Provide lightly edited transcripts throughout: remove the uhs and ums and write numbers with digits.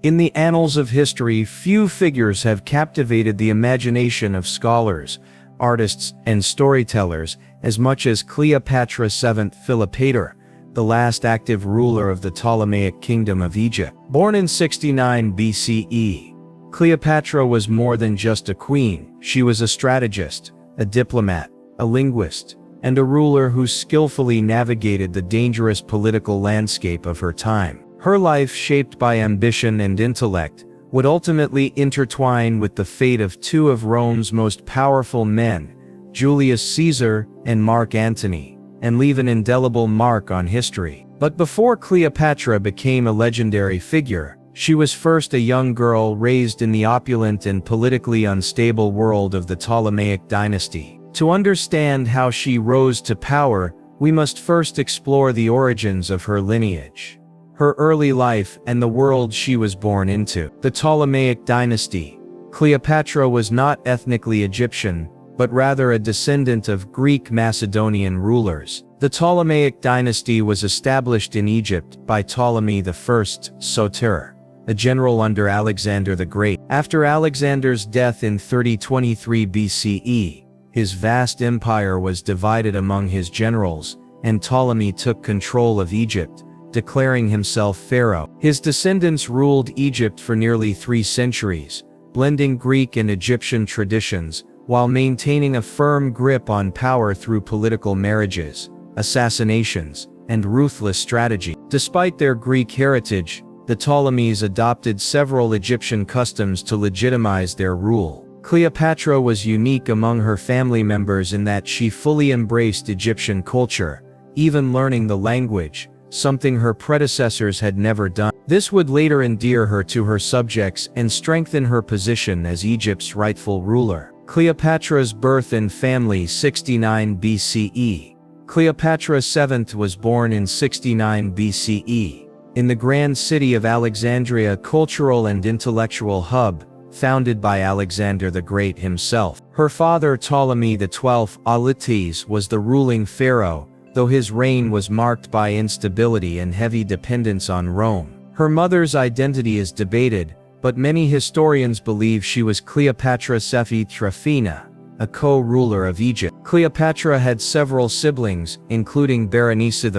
In the annals of history, few figures have captivated the imagination of scholars, artists, and storytellers as much as Cleopatra VII Philopator, the last active ruler of the Ptolemaic Kingdom of Egypt. Born in 69 BCE, Cleopatra was more than just a queen. She was a strategist, a diplomat, a linguist, and a ruler who skillfully navigated the dangerous political landscape of her time. Her life, shaped by ambition and intellect, would ultimately intertwine with the fate of two of Rome's most powerful men, Julius Caesar and Mark Antony, and leave an indelible mark on history. But before Cleopatra became a legendary figure, she was first a young girl raised in the opulent and politically unstable world of the Ptolemaic dynasty. To understand how she rose to power, we must first explore the origins of her lineage, her early life, and the world she was born into. The Ptolemaic dynasty. Cleopatra was not ethnically Egyptian, but rather a descendant of Greek Macedonian rulers. The Ptolemaic dynasty was established in Egypt by Ptolemy I Soter, a general under Alexander the Great. After Alexander's death in 3023 BCE, his vast empire was divided among his generals, and Ptolemy took control of Egypt, declaring himself pharaoh. His descendants ruled Egypt for nearly 3 centuries, blending Greek and Egyptian traditions, while maintaining a firm grip on power through political marriages, assassinations, and ruthless strategy. Despite their Greek heritage, the Ptolemies adopted several Egyptian customs to legitimize their rule. Cleopatra was unique among her family members in that she fully embraced Egyptian culture, even learning the language, something her predecessors had never done. This would later endear her to her subjects and strengthen her position as Egypt's rightful ruler. Cleopatra's birth and family. 69 BCE. Cleopatra VII was born in 69 BCE, in the grand city of Alexandria, cultural and intellectual hub, founded by Alexander the Great himself. Her father Ptolemy XII Auletes was the ruling pharaoh, though his reign was marked by instability and heavy dependence on Rome. Her mother's identity is debated, but many historians believe she was Cleopatra Tryphina, a co-ruler of Egypt. Cleopatra had several siblings, including Berenice IV,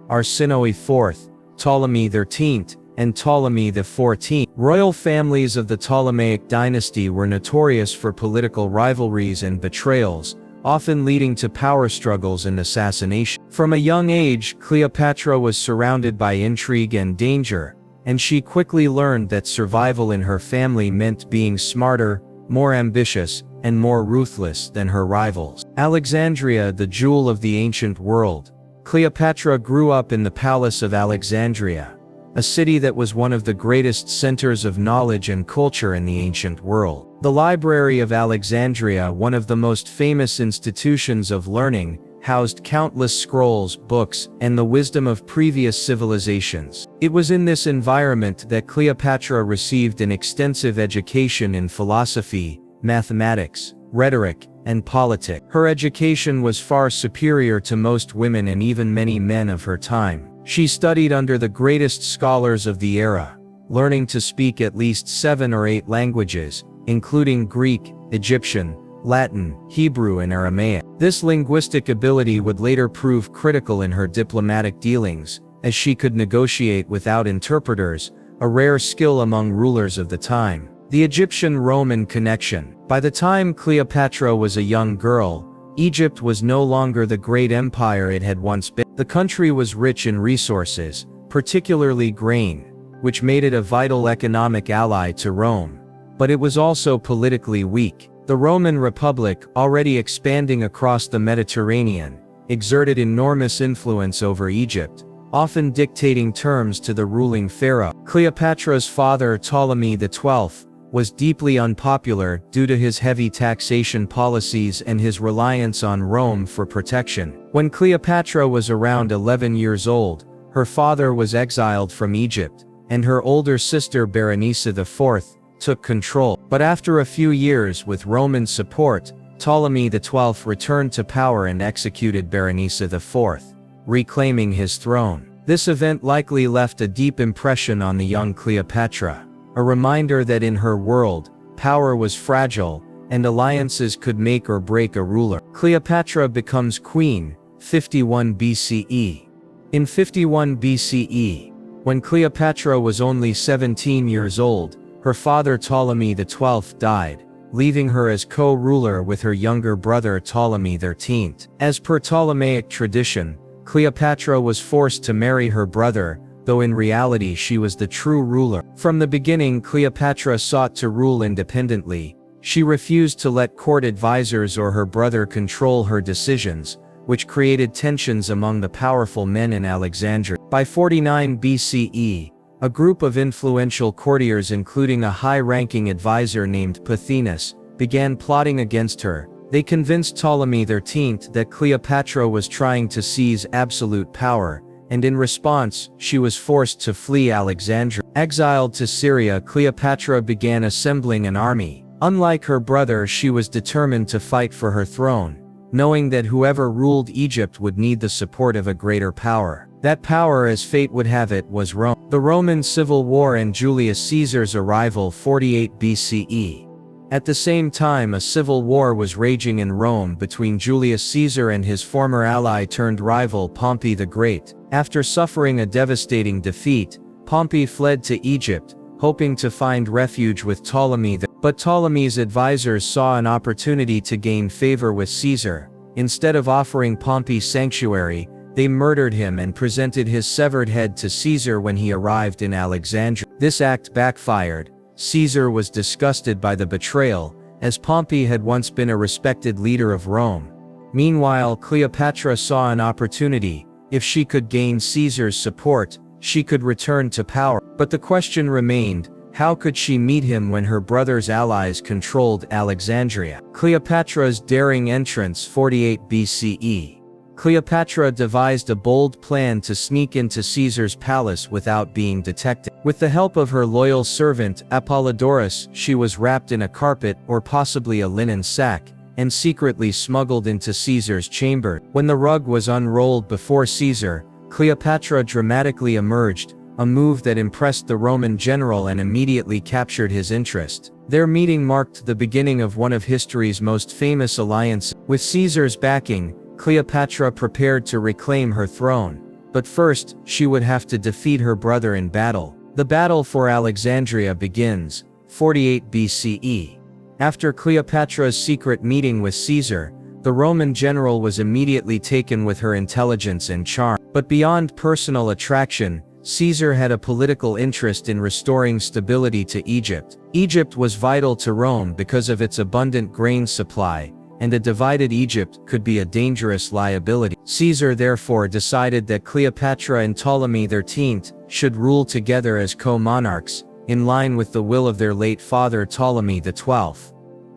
Arsinoe IV, Ptolemy XIII, and Ptolemy XIV. Royal families of the Ptolemaic dynasty were notorious for political rivalries and betrayals, often leading to power struggles and assassination. From a young age, Cleopatra was surrounded by intrigue and danger, and she quickly learned that survival in her family meant being smarter, more ambitious, and more ruthless than her rivals. Alexandria, the jewel of the ancient world. Cleopatra grew up in the Palace of Alexandria, a city that was one of the greatest centers of knowledge and culture in the ancient world. The Library of Alexandria, one of the most famous institutions of learning, housed countless scrolls, books, and the wisdom of previous civilizations. It was in this environment that Cleopatra received an extensive education in philosophy, mathematics, rhetoric, and politics. Her education was far superior to most women and even many men of her time. She studied under the greatest scholars of the era, learning to speak at least 7 or 8 languages, including Greek, Egyptian, Latin, Hebrew, and Aramaic. This linguistic ability would later prove critical in her diplomatic dealings, as she could negotiate without interpreters, a rare skill among rulers of the time. The Egyptian-Roman connection. By the time Cleopatra was a young girl, Egypt was no longer the great empire it had once been. The country was rich in resources, particularly grain, which made it a vital economic ally to Rome. But it was also politically weak. The Roman Republic, already expanding across the Mediterranean, exerted enormous influence over Egypt, often dictating terms to the ruling pharaoh. Cleopatra's father, Ptolemy XII, was deeply unpopular due to his heavy taxation policies and his reliance on Rome for protection. When Cleopatra was around 11 years old, her father was exiled from Egypt, and her older sister Berenice IV took control. But after a few years with Roman support, Ptolemy XII returned to power and executed Berenice IV, reclaiming his throne. This event likely left a deep impression on the young Cleopatra, a reminder that in her world, power was fragile, and alliances could make or break a ruler. Cleopatra becomes queen, 51 BCE. In 51 BCE, when Cleopatra was only 17 years old, her father Ptolemy XII died, leaving her as co-ruler with her younger brother Ptolemy XIII. As per Ptolemaic tradition, Cleopatra was forced to marry her brother, though in reality she was the true ruler. From the beginning, Cleopatra sought to rule independently. She refused to let court advisors or her brother control her decisions, which created tensions among the powerful men in Alexandria. By 49 BCE, a group of influential courtiers, including a high-ranking advisor named Pothinus, began plotting against her. They convinced Ptolemy XIII that Cleopatra was trying to seize absolute power, and in response, she was forced to flee Alexandria. Exiled to Syria, Cleopatra began assembling an army. Unlike her brother, she was determined to fight for her throne, knowing that whoever ruled Egypt would need the support of a greater power. That power, as fate would have it, was Rome. The Roman Civil War and Julius Caesar's arrival 48 BCE. At the same time, a civil war was raging in Rome between Julius Caesar and his former ally turned rival Pompey the Great. After suffering a devastating defeat, Pompey fled to Egypt, hoping to find refuge with Ptolemy. But Ptolemy's advisors saw an opportunity to gain favor with Caesar. Instead of offering Pompey sanctuary, they murdered him and presented his severed head to Caesar when he arrived in Alexandria. This act backfired. Caesar was disgusted by the betrayal, as Pompey had once been a respected leader of Rome. Meanwhile, Cleopatra saw an opportunity. If she could gain Caesar's support, she could return to power. But the question remained, how could she meet him when her brother's allies controlled Alexandria? Cleopatra's daring entrance 48 BCE. Cleopatra devised a bold plan to sneak into Caesar's palace without being detected. With the help of her loyal servant Apollodorus, she was wrapped in a carpet or possibly a linen sack, and secretly smuggled into Caesar's chamber. When the rug was unrolled before Caesar, Cleopatra dramatically emerged, a move that impressed the Roman general and immediately captured his interest. Their meeting marked the beginning of one of history's most famous alliances. With Caesar's backing, Cleopatra prepared to reclaim her throne. But first, she would have to defeat her brother in battle. The battle for Alexandria begins, 48 BCE. After Cleopatra's secret meeting with Caesar, the Roman general was immediately taken with her intelligence and charm. But beyond personal attraction, Caesar had a political interest in restoring stability to Egypt. Egypt was vital to Rome because of its abundant grain supply, and a divided Egypt could be a dangerous liability. Caesar therefore decided that Cleopatra and Ptolemy XIII should rule together as co-monarchs, in line with the will of their late father Ptolemy XII.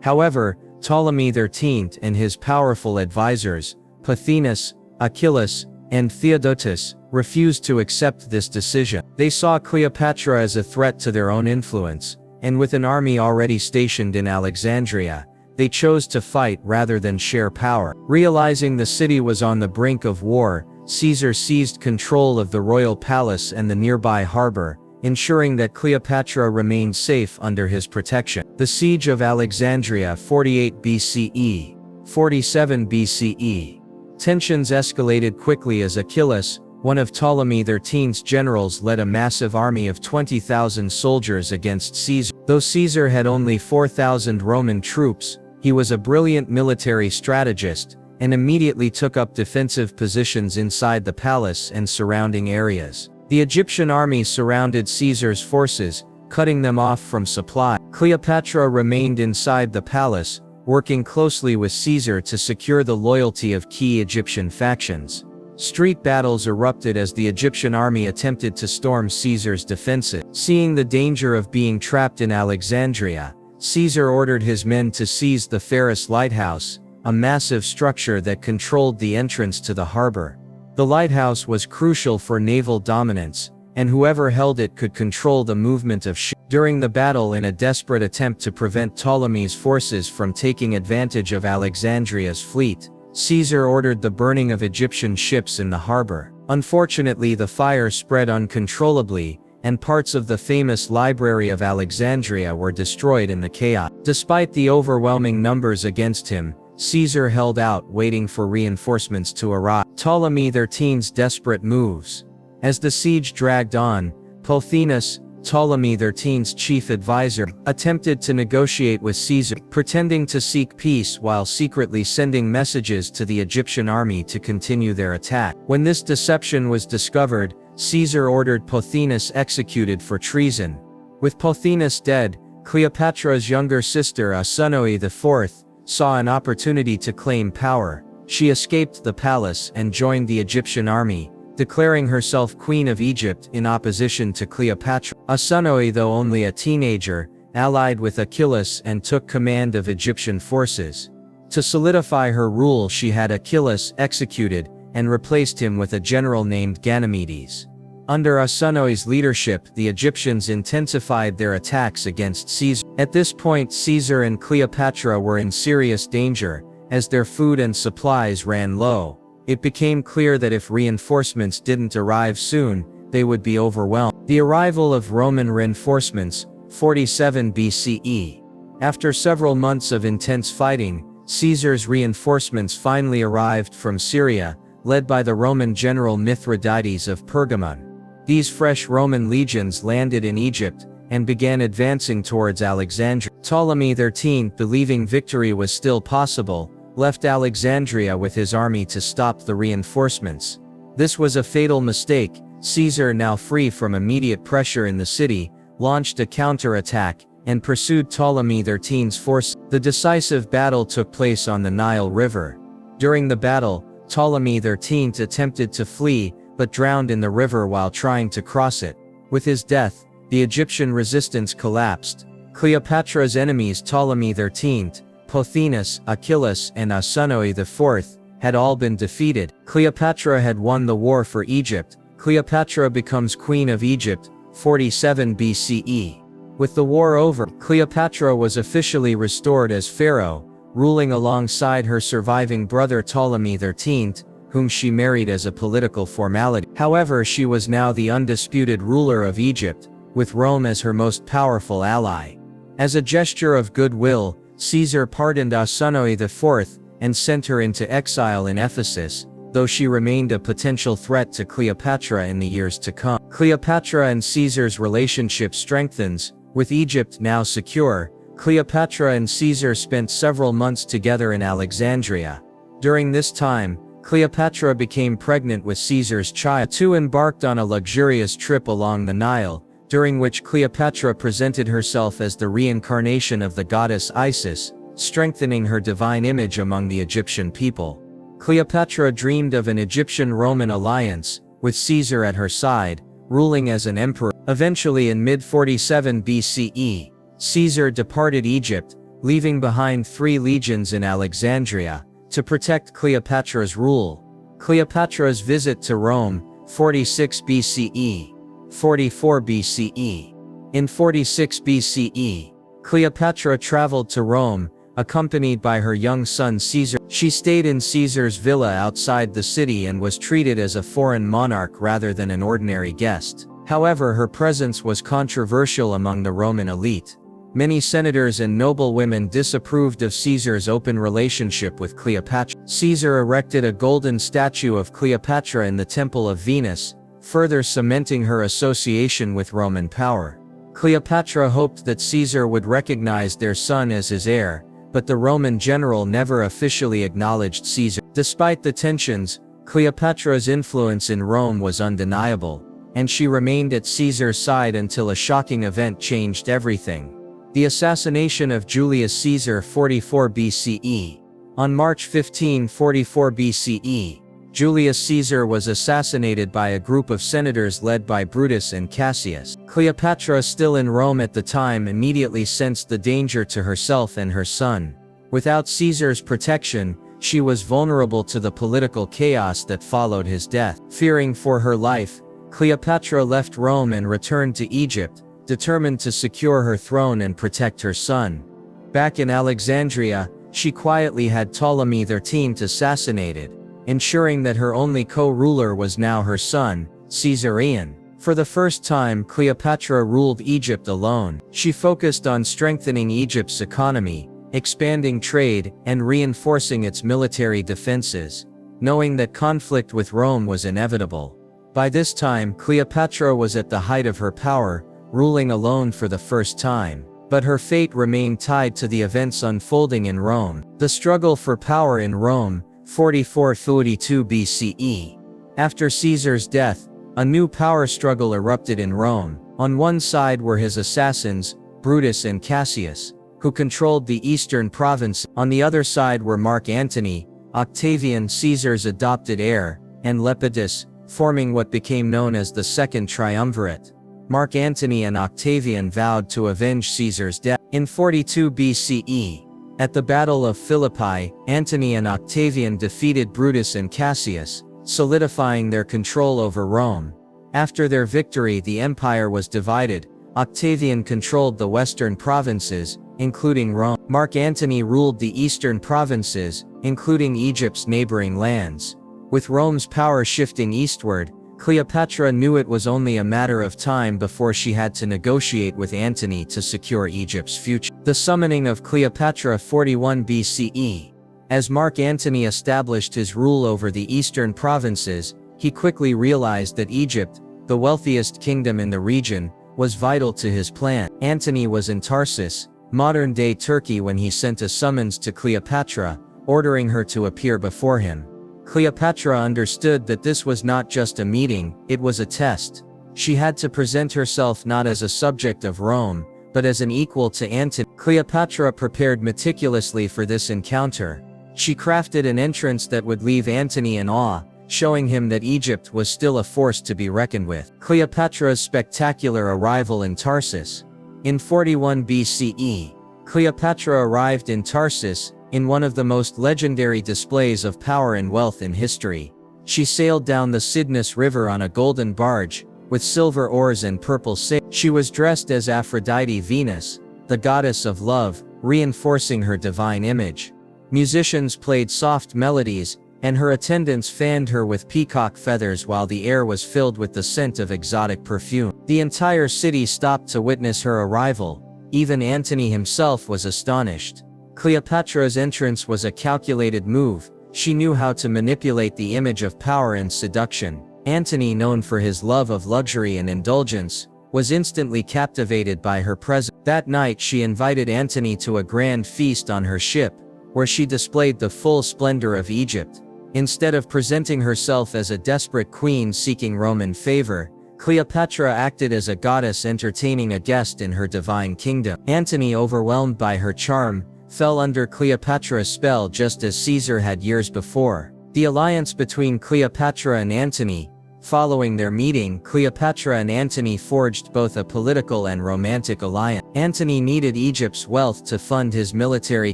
However, Ptolemy XIII and his powerful advisors, Pothinus, Achillas, and Theodotus, refused to accept this decision. They saw Cleopatra as a threat to their own influence, and with an army already stationed in Alexandria, they chose to fight rather than share power. Realizing the city was on the brink of war, Caesar seized control of the royal palace and the nearby harbor, ensuring that Cleopatra remained safe under his protection. The Siege of Alexandria 48 BCE, 47 BCE. Tensions escalated quickly as Achillas, one of Ptolemy XIII's generals, led a massive army of 20,000 soldiers against Caesar. Though Caesar had only 4,000 Roman troops, he was a brilliant military strategist, and immediately took up defensive positions inside the palace and surrounding areas. The Egyptian army surrounded Caesar's forces, cutting them off from supply. Cleopatra remained inside the palace, working closely with Caesar to secure the loyalty of key Egyptian factions. Street battles erupted as the Egyptian army attempted to storm Caesar's defenses. Seeing the danger of being trapped in Alexandria, Caesar ordered his men to seize the Pharos lighthouse, a massive structure that controlled the entrance to the harbor. The lighthouse was crucial for naval dominance, and whoever held it could control the movement of ships. During the battle, in a desperate attempt to prevent Ptolemy's forces from taking advantage of Alexandria's fleet, Caesar ordered the burning of Egyptian ships in the harbor. Unfortunately, the fire spread uncontrollably, and parts of the famous Library of Alexandria were destroyed in the chaos. Despite the overwhelming numbers against him, Caesar held out, waiting for reinforcements to arrive. Ptolemy XIII's desperate moves. As the siege dragged on, Pothinus, Ptolemy XIII's chief advisor, attempted to negotiate with Caesar, pretending to seek peace while secretly sending messages to the Egyptian army to continue their attack. When this deception was discovered, Caesar ordered Pothinus executed for treason. With Pothinus dead, Cleopatra's younger sister Antony IV saw an opportunity to claim power. She escaped the palace and joined the Egyptian army, declaring herself Queen of Egypt in opposition to Cleopatra. Antony, though only a teenager, allied with Achilles and took command of Egyptian forces. To solidify her rule, she had Achilles executed and replaced him with a general named Ganymedes. Under Antony's leadership, the Egyptians intensified their attacks against Caesar. At this point, Caesar and Cleopatra were in serious danger, as their food and supplies ran low. It became clear that if reinforcements didn't arrive soon, they would be overwhelmed. The arrival of Roman reinforcements, 47 BCE. After several months of intense fighting, Caesar's reinforcements finally arrived from Syria, led by the Roman general Mithridates of Pergamon. These fresh Roman legions landed in Egypt and began advancing towards Alexandria. Ptolemy XIII, believing victory was still possible, left Alexandria with his army to stop the reinforcements. This was a fatal mistake. Caesar, now free from immediate pressure in the city, launched a counterattack and pursued Ptolemy XIII's force. The decisive battle took place on the Nile River. During the battle, Ptolemy XIII attempted to flee, but drowned in the river while trying to cross it. With his death, the Egyptian resistance collapsed. Cleopatra's enemies, Ptolemy XIII, Pothinus, Achilles, and Antony IV, had all been defeated. Cleopatra had won the war for Egypt. Cleopatra becomes Queen of Egypt, 47 BCE. With the war over, Cleopatra was officially restored as pharaoh, ruling alongside her surviving brother Ptolemy XIII, whom she married as a political formality. However, she was now the undisputed ruler of Egypt, with Rome as her most powerful ally. As a gesture of goodwill, Caesar pardoned Antony IV and sent her into exile in Ephesus, though she remained a potential threat to Cleopatra in the years to come. Cleopatra and Caesar's relationship strengthens. With Egypt now secure, Cleopatra and Caesar spent several months together in Alexandria. During this time, Cleopatra became pregnant with Caesar's child. The two embarked on a luxurious trip along the Nile, during which Cleopatra presented herself as the reincarnation of the goddess Isis, strengthening her divine image among the Egyptian people. Cleopatra dreamed of an Egyptian-Roman alliance, with Caesar at her side, ruling as an emperor. Eventually, in mid-47 BCE, Caesar departed Egypt, leaving behind 3 legions in Alexandria, to protect Cleopatra's rule. Cleopatra's visit to Rome, 46 BCE. 44 BCE. In 46 BCE, Cleopatra traveled to Rome, accompanied by her young son Caesar. She stayed in Caesar's villa outside the city and was treated as a foreign monarch rather than an ordinary guest. However, her presence was controversial among the Roman elite. Many senators and noblewomen disapproved of Caesar's open relationship with Cleopatra. Caesar erected a golden statue of Cleopatra in the Temple of Venus, further cementing her association with Roman power. Cleopatra hoped that Caesar would recognize their son as his heir, but the Roman general never officially acknowledged Caesar. Despite the tensions, Cleopatra's influence in Rome was undeniable, and she remained at Caesar's side until a shocking event changed everything. The assassination of Julius Caesar, 44 BCE. On March 15, 44 BCE, Julius Caesar was assassinated by a group of senators led by Brutus and Cassius. Cleopatra, still in Rome at the time, immediately sensed the danger to herself and her son. Without Caesar's protection, she was vulnerable to the political chaos that followed his death. Fearing for her life, Cleopatra left Rome and returned to Egypt, determined to secure her throne and protect her son. Back in Alexandria, she quietly had Ptolemy XIII assassinated. ensuring that her only co-ruler was now her son, Caesarion. For the first time, Cleopatra ruled Egypt alone. She focused on strengthening Egypt's economy, expanding trade, and reinforcing its military defenses, knowing that conflict with Rome was inevitable. By this time, Cleopatra was at the height of her power, ruling alone for the first time. But her fate remained tied to the events unfolding in Rome. The struggle for power in Rome, 44–42 BCE. After Caesar's death, a new power struggle erupted in Rome. On one side were his assassins, Brutus and Cassius, who controlled the eastern province. On the other side were Mark Antony, Octavian, Caesar's adopted heir, and Lepidus, forming what became known as the Second Triumvirate. Mark Antony and Octavian vowed to avenge Caesar's death. In 42 BCE, at the Battle of Philippi, Antony and Octavian defeated Brutus and Cassius, solidifying their control over Rome. After their victory, the empire was divided. Octavian controlled the western provinces, including Rome. Mark Antony ruled the eastern provinces, including Egypt's neighboring lands. With Rome's power shifting eastward, Cleopatra knew it was only a matter of time before she had to negotiate with Antony to secure Egypt's future. The summoning of Cleopatra 41 BCE. As Mark Antony established his rule over the eastern provinces, he quickly realized that Egypt, the wealthiest kingdom in the region, was vital to his plan. Antony was in Tarsus, modern-day Turkey, when he sent a summons to Cleopatra, ordering her to appear before him. Cleopatra understood that this was not just a meeting, it was a test. She had to present herself not as a subject of Rome, but as an equal to Antony. Cleopatra prepared meticulously for this encounter. She crafted an entrance that would leave Antony in awe, showing him that Egypt was still a force to be reckoned with. Cleopatra's spectacular arrival in Tarsus. In 41 BCE, Cleopatra arrived in Tarsus, in one of the most legendary displays of power and wealth in history. She sailed down the Cydnus River on a golden barge, with silver oars and purple sails. She was dressed as Aphrodite, Venus, the goddess of love, reinforcing her divine image. Musicians played soft melodies, and her attendants fanned her with peacock feathers while the air was filled with the scent of exotic perfume. The entire city stopped to witness her arrival. Even Antony himself was astonished. Cleopatra's entrance was a calculated move. She knew how to manipulate the image of power and seduction. Antony, known for his love of luxury and indulgence, was instantly captivated by her presence. That night she invited Antony to a grand feast on her ship, where she displayed the full splendor of Egypt. Instead of presenting herself as a desperate queen seeking Roman favor, Cleopatra acted as a goddess entertaining a guest in her divine kingdom. Antony, overwhelmed by her charm, fell under Cleopatra's spell just as Caesar had years before. The alliance between Cleopatra and Antony. Following their meeting, Cleopatra and Antony forged both a political and romantic alliance. Antony needed Egypt's wealth to fund his military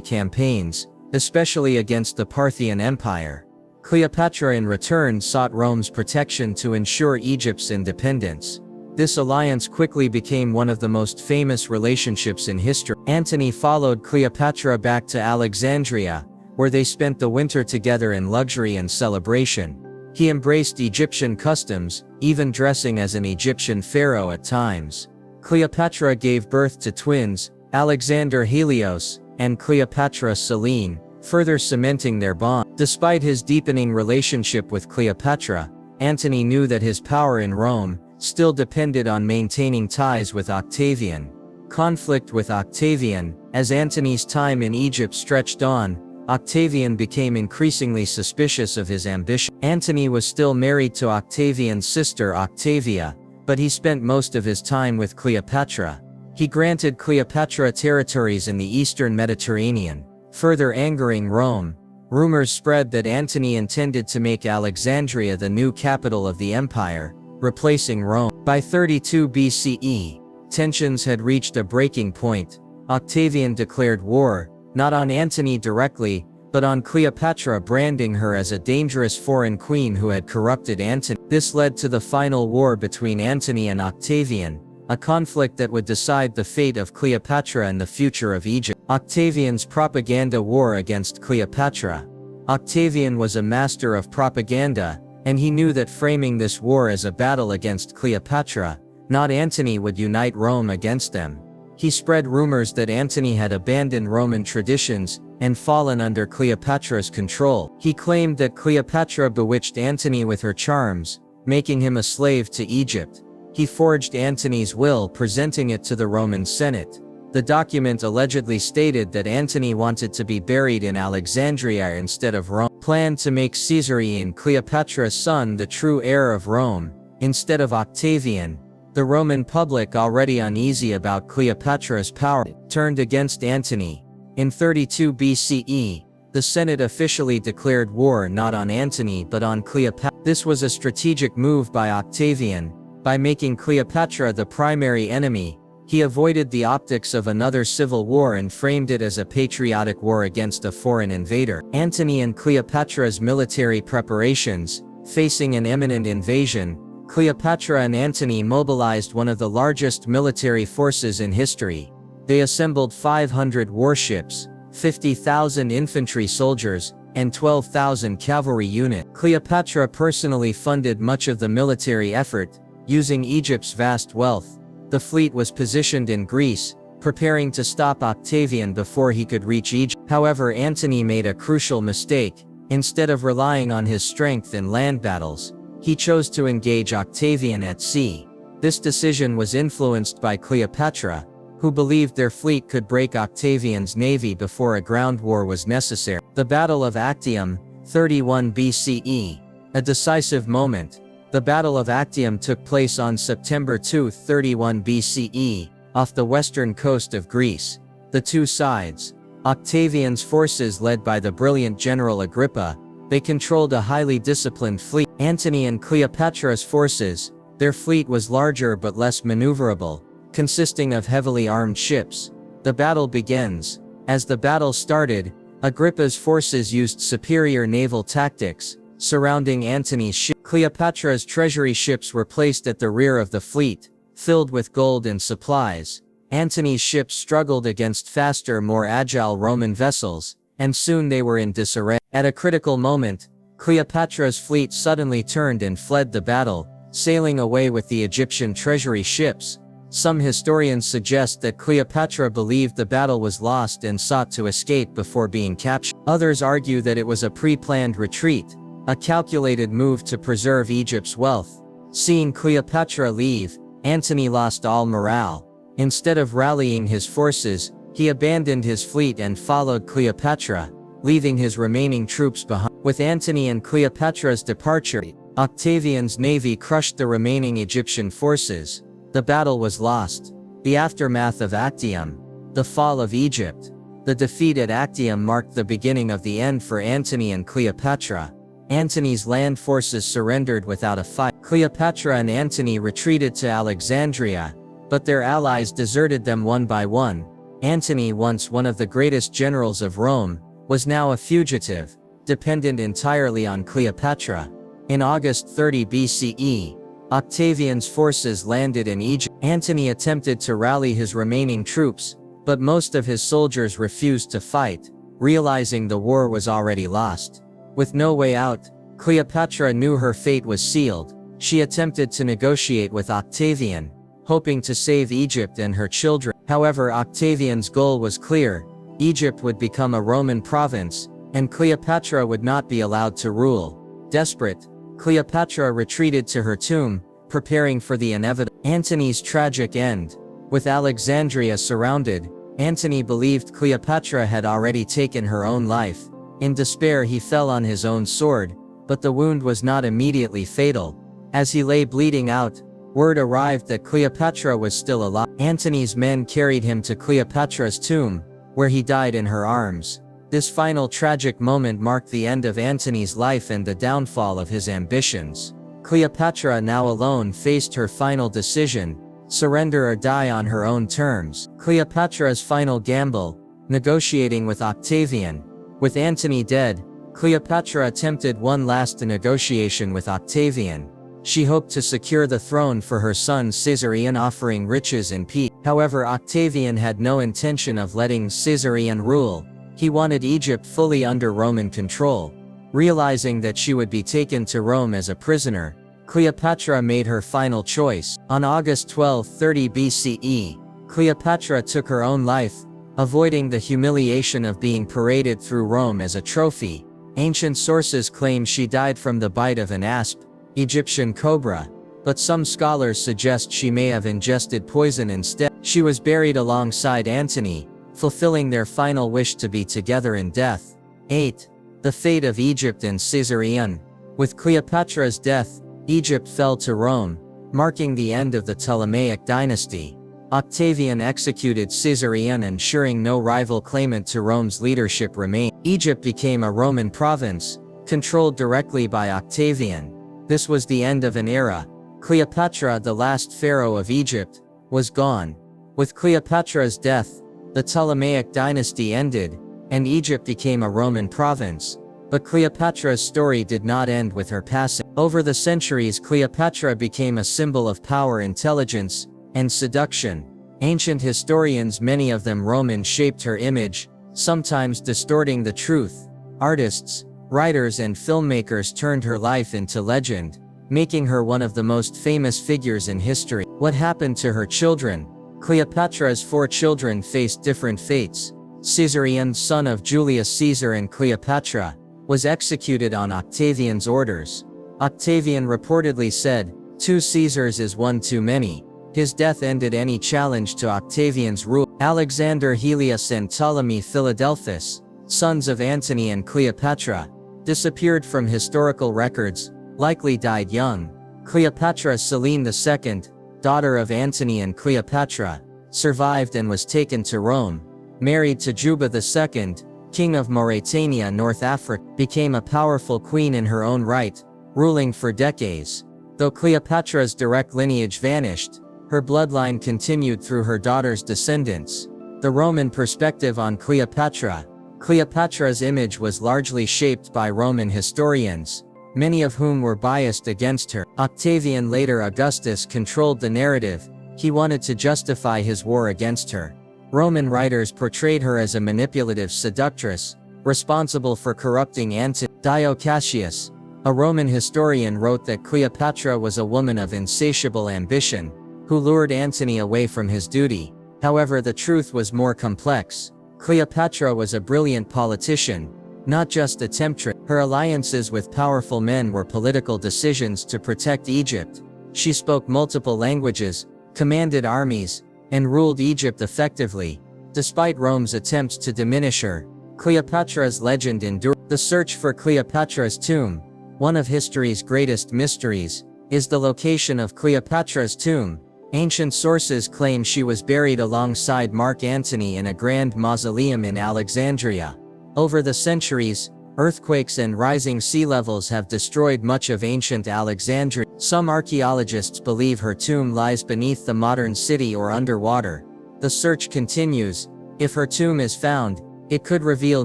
campaigns, especially against the Parthian Empire. Cleopatra in return sought Rome's protection to ensure Egypt's independence. This alliance quickly became one of the most famous relationships in history. Antony followed Cleopatra back to Alexandria, where they spent the winter together in luxury and celebration. He embraced Egyptian customs, even dressing as an Egyptian pharaoh at times. Cleopatra gave birth to twins, Alexander Helios, and Cleopatra Selene, further cementing their bond. Despite his deepening relationship with Cleopatra, Antony knew that his power in Rome still depended on maintaining ties with Octavian. Conflict with Octavian. As Antony's time in Egypt stretched on, Octavian became increasingly suspicious of his ambition. Antony was still married to Octavian's sister Octavia, but he spent most of his time with Cleopatra. He granted Cleopatra territories in the eastern Mediterranean, further angering Rome. Rumors spread that Antony intended to make Alexandria the new capital of the empire, replacing Rome. By 32 BCE, tensions had reached a breaking point. Octavian declared war, not on Antony directly, but on Cleopatra, branding her as a dangerous foreign queen who had corrupted Antony. This led to the final war between Antony and Octavian, a conflict that would decide the fate of Cleopatra and the future of Egypt. Octavian's propaganda war against Cleopatra. Octavian was a master of propaganda, and he knew that framing this war as a battle against Cleopatra, not Antony, would unite Rome against them. He spread rumors that Antony had abandoned Roman traditions and fallen under Cleopatra's control. He claimed that Cleopatra bewitched Antony with her charms, making him a slave to Egypt. He forged Antony's will, presenting it to the Roman Senate. The document allegedly stated that Antony wanted to be buried in Alexandria instead of Rome, planned to make Caesarion, Cleopatra's son, the true heir of Rome, instead of Octavian. The Roman public, already uneasy about Cleopatra's power, turned against Antony. In 32 BCE, the Senate officially declared war not on Antony but on Cleopatra. This was a strategic move by Octavian. By making Cleopatra the primary enemy, he avoided the optics of another civil war and framed it as a patriotic war against a foreign invader. Antony and Cleopatra's military preparations. Facing an imminent invasion, Cleopatra and Antony mobilized one of the largest military forces in history. They assembled 500 warships, 50,000 infantry soldiers, and 12,000 cavalry units. Cleopatra personally funded much of the military effort, using Egypt's vast wealth. The fleet was positioned in Greece, preparing to stop Octavian before he could reach Egypt. However, Antony made a crucial mistake. Instead of relying on his strength in land battles, he chose to engage Octavian at sea. This decision was influenced by Cleopatra, who believed their fleet could break Octavian's navy before a ground war was necessary. The Battle of Actium, 31 BCE. A decisive moment. The Battle of Actium took place on September 2, 31 BCE, off the western coast of Greece. The two sides. Octavian's forces, led by the brilliant general Agrippa, they controlled a highly disciplined fleet. Antony and Cleopatra's forces, their fleet was larger but less maneuverable, consisting of heavily armed ships. The battle begins. As the battle started, Agrippa's forces used superior naval tactics, surrounding Antony's ship. Cleopatra's treasury ships were placed at the rear of the fleet, filled with gold and supplies. Antony's ships struggled against faster, more agile Roman vessels, and soon they were in disarray. At a critical moment, Cleopatra's fleet suddenly turned and fled the battle, sailing away with the Egyptian treasury ships. Some historians suggest that Cleopatra believed the battle was lost and sought to escape before being captured. Others argue that it was a pre-planned retreat, a calculated move to preserve Egypt's wealth. Seeing Cleopatra leave, Antony lost all morale. Instead of rallying his forces, he abandoned his fleet and followed Cleopatra, leaving his remaining troops behind. With Antony and Cleopatra's departure, Octavian's navy crushed the remaining Egyptian forces. The battle was lost. The aftermath of Actium. The fall of Egypt. The defeat at Actium marked the beginning of the end for Antony and Cleopatra. Antony's land forces surrendered without a fight. Cleopatra and Antony retreated to Alexandria, but their allies deserted them one by one. Antony, once one of the greatest generals of Rome, was now a fugitive, dependent entirely on Cleopatra. In August 30 BCE, Octavian's forces landed in Egypt. Antony attempted to rally his remaining troops, but most of his soldiers refused to fight, realizing the war was already lost. With no way out, Cleopatra knew her fate was sealed. She attempted to negotiate with Octavian, hoping to save Egypt and her children. However, Octavian's goal was clear. Egypt would become a Roman province, and Cleopatra would not be allowed to rule. Desperate, Cleopatra retreated to her tomb, preparing for the inevitable. Antony's tragic end. With Alexandria surrounded, Antony believed Cleopatra had already taken her own life. In despair, he fell on his own sword, but the wound was not immediately fatal. As he lay bleeding out, word arrived that Cleopatra was still alive. Antony's men carried him to Cleopatra's tomb, where he died in her arms. This final tragic moment marked the end of Antony's life and the downfall of his ambitions. Cleopatra, now alone, faced her final decision: surrender or die on her own terms. Cleopatra's final gamble, negotiating with Octavian. With Antony dead, Cleopatra attempted one last negotiation with Octavian. She hoped to secure the throne for her son Caesarion, offering riches and peace. However, Octavian had no intention of letting Caesarion rule. He wanted Egypt fully under Roman control. Realizing that she would be taken to Rome as a prisoner, Cleopatra made her final choice. On August 12, 30 BCE, Cleopatra took her own life, avoiding the humiliation of being paraded through Rome as a trophy. Ancient sources claim she died from the bite of an asp, Egyptian cobra, but some scholars suggest she may have ingested poison instead. She was buried alongside Antony, fulfilling their final wish to be together in death. 8. The fate of Egypt and Caesarion. With Cleopatra's death, Egypt fell to Rome, marking the end of the Ptolemaic dynasty. Octavian executed Caesarion, ensuring no rival claimant to Rome's leadership remained. Egypt became a Roman province, controlled directly by Octavian. This was the end of an era. Cleopatra, the last pharaoh of Egypt, was gone. With Cleopatra's death, the Ptolemaic dynasty ended, and Egypt became a Roman province. But Cleopatra's story did not end with her passing. Over the centuries, Cleopatra became a symbol of power, intelligence, and seduction. Ancient historians, many of them Roman, shaped her image, sometimes distorting the truth. Artists, writers, and filmmakers turned her life into legend, making her one of the most famous figures in history. What happened to her children? Cleopatra's 4 children faced different fates. Caesarion, son of Julius Caesar and Cleopatra, was executed on Octavian's orders. Octavian reportedly said, "2 Caesars is one too many." His death ended any challenge to Octavian's rule. Alexander Helios and Ptolemy Philadelphus, sons of Antony and Cleopatra, disappeared from historical records, likely died young. Cleopatra Selene II, daughter of Antony and Cleopatra, survived and was taken to Rome. Married to Juba II, king of Mauritania, North Africa, became a powerful queen in her own right, ruling for decades. Though Cleopatra's direct lineage vanished, her bloodline continued through her daughter's descendants. The Roman perspective on Cleopatra. Cleopatra's image was largely shaped by Roman historians, many of whom were biased against her. Octavian, later Augustus, controlled the narrative. He wanted to justify his war against her. Roman writers portrayed her as a manipulative seductress, responsible for corrupting Antony. Dio Cassius, a Roman historian, wrote that Cleopatra was a woman of insatiable ambition, who lured Antony away from his duty. However, the truth was more complex. Cleopatra was a brilliant politician, not just a temptress. Her alliances with powerful men were political decisions to protect Egypt. She spoke multiple languages, commanded armies, and ruled Egypt effectively. Despite Rome's attempts to diminish her, Cleopatra's legend endured. The search for Cleopatra's tomb. One of history's greatest mysteries is the location of Cleopatra's tomb. Ancient sources claim she was buried alongside Mark Antony in a grand mausoleum in Alexandria. Over the centuries, earthquakes and rising sea levels have destroyed much of ancient Alexandria. Some archaeologists believe her tomb lies beneath the modern city or underwater. The search continues. If her tomb is found, it could reveal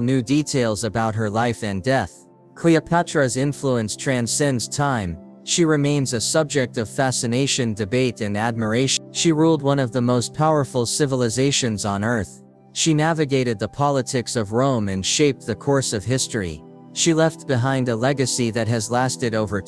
new details about her life and death. Cleopatra's influence transcends time. She remains a subject of fascination, debate, and admiration. She ruled one of the most powerful civilizations on Earth. She navigated the politics of Rome and shaped the course of history. She left behind a legacy that has lasted over